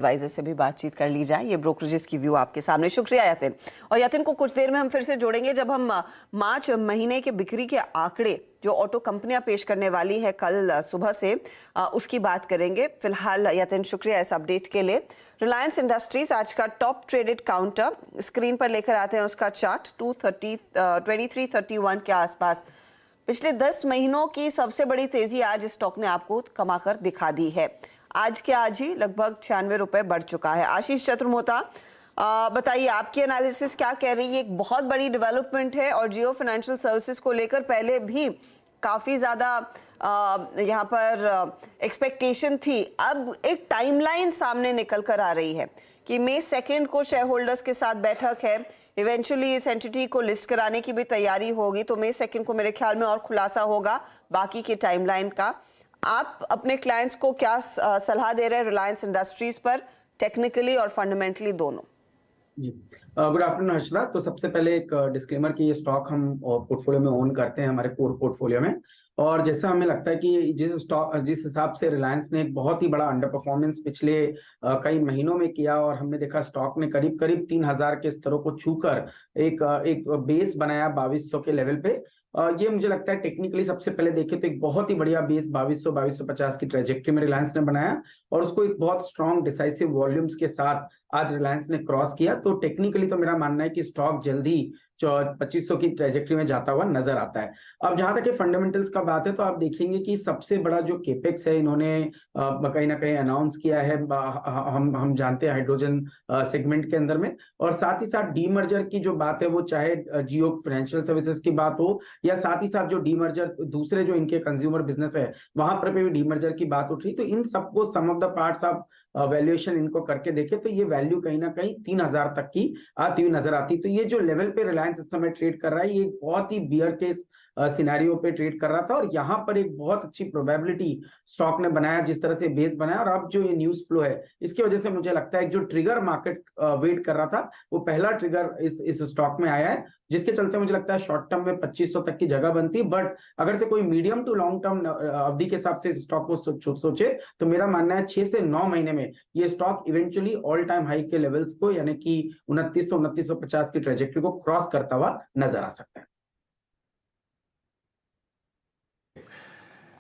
Adviser से भी बातचीत कर ली जाए। ये ब्रोकरेजेस की व्यू आपके सामने। शुक्रिया यतिन। और यतिन को कुछ देर में हम फिर से जोड़ेंगे जब हम मार्च महीने के बिक्री के आंकड़े जो ऑटो कंपनियां पेश करने वाली है कल सुबह से, उसकी बात करेंगे। फिलहाल यतिन शुक्रिया इस अपडेट के लिए। रिलायंस इंडस्ट्रीज आज का टॉप ट्रेडेड काउंटर स्क्रीन पर लेकर आते हैं, उसका चार्ट 2331 के आसपास पिछले 10 महीनों की सबसे बड़ी तेजी आज स्टॉक ने आपको कमाकर दिखा दी है। आज के आज ही लगभग 96 रुपए बढ़ चुका है। आशीष चतुर्मोता, बताइए आपकी एनालिसिस क्या कह रही है? एक बहुत बड़ी डेवलपमेंट है और जियो फाइनेंशियल सर्विसेज को लेकर पहले भी काफी ज्यादा यहाँ पर एक्सपेक्टेशन थी। अब एक टाइमलाइन सामने निकल कर आ रही है कि मई 2 को शेयर होल्डर्स के साथ बैठक है, इवेंचुअली इस एंटिटी को लिस्ट कराने की भी तैयारी होगी, तो मई 2 को मेरे ख्याल में और खुलासा होगा बाकी के टाइमलाइन का। आप अपने क्लाइंट्स को क्या सलाह दे रहे हैं रिलायंस इंडस्ट्रीज पर, टेक्निकली और फंडामेंटली दोनों? जी, गुड आफ्टरनून हर्षदा। तो सबसे पहले एक डिस्क्लेमर कि ये स्टॉक हम पोर्टफोलियो में ओन करते हैं, हमारे कोर पोर्टफोलियो में। और जैसा हमें लगता है कि जिस हिसाब से रिलायंस ने एक बहुत ही बड़ा अंडर परफॉर्मेंस पिछले कई महीनों में किया, और हमने देखा स्टॉक ने करीब करीब 3000 के स्तरों को छूकर एक बेस बनाया 2200 के लेवल पे। ये मुझे लगता है टेक्निकली सबसे पहले देखें तो एक बहुत ही बढ़िया बेस 2200-2250 की ट्रेजेक्टरी में रिलायंस ने बनाया, और उसको एक बहुत स्ट्रॉन्ग डिसाइसिव वॉल्यूम्स के साथ आज रिलायंस ने क्रॉस किया। तो टेक्निकली तो मेरा मानना है कि स्टॉक जल्दी 2500 की ट्रेजेक्टरी में जाता हुआ नजर आता है। अब जहां तक फंडामेंटल्स का बात है तो आप देखेंगे कि सबसे बड़ा जो केपेक्स है इन्होंने कहीं ना कहीं अनाउंस किया है। हम जानते हैं हाइड्रोजन सेगमेंट के अंदर में, और साथ ही साथ डीमर्जर की जो बात है वो चाहे जियो फाइनेंशियल सर्विसेज की बात हो या साथ ही साथ जो डीमर्जर दूसरे जो इनके कंज्यूमर बिजनेस है वहां पर भी डीमर्जर की बात उठ रही। तो इन सबको सम ऑफ द पार्ट्स आप वैल्यूएशन इनको करके देखे तो ये वैल्यू कहीं ना कहीं 3000 तक की आती हुई नजर आती। तो ये जो लेवल पे रिलायंस इस समय ट्रेड कर रहा है, ये बहुत ही बियर केस सिनेरियो पे ट्रेड कर रहा था, और यहाँ पर एक बहुत अच्छी प्रोबेबिलिटी स्टॉक ने बनाया, जिस तरह से बेस बनाया। और अब जो ये न्यूज फ्लो है इसकी वजह से मुझे लगता है जो ट्रिगर मार्केट वेट कर रहा था वो पहला ट्रिगर इस स्टॉक में आया है, जिसके चलते मुझे लगता है शॉर्ट टर्म में 2500 तक की जगह बनती। बट अगर से कोई मीडियम टू लॉन्ग टर्म अवधि के हिसाब से स्टॉक को सोचे तो मेरा मानना है 6 से 9 महीने में ये stock eventually all time high के लेवल्स को यानी कि 2900-2950 की ट्रेजेक्टरी को क्रॉस करता हुआ नजर आ सकता है।